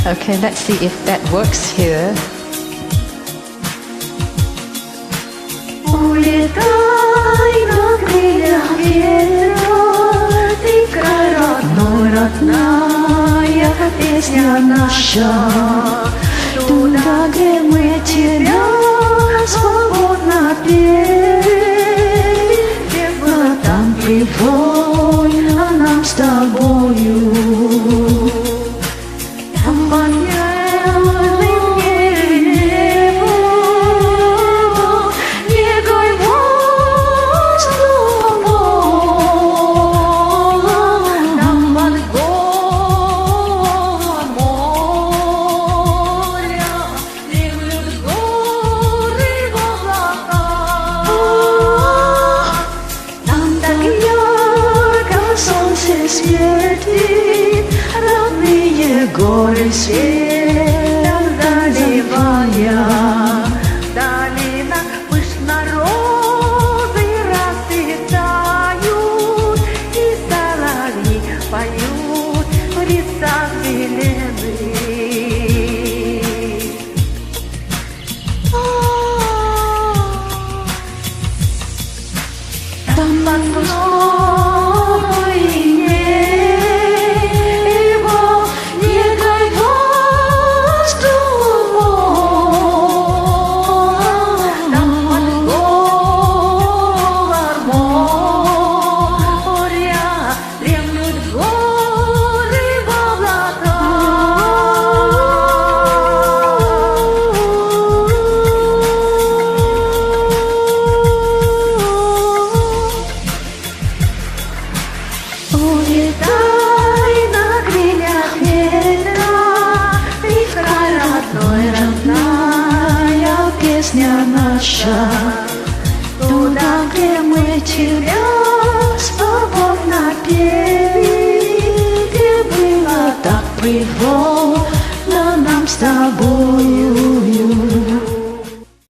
Okay, let's see if that works here. Улетай на крыльях ветра, ты край родной, родная песня наша. Туда, где мы тебя свободно пели, где было там прибой, а нам с тобою. Там понятный мне небо, негой воздухом, там под голым моря дремлют горы в облаках. Там так ярко солнце светит, родные горы светом заливая. В долинах пышно розы расцветают, и соловьи поют в лесах зеленых. Там под луной небо, негой воздухом, там под голым моря дремлют горы в облаках. Улетай на крыльях ветра, ты край родной, родная песня наша. Туда, где мы тебя свободно пели, где было так привольно нам с тобою.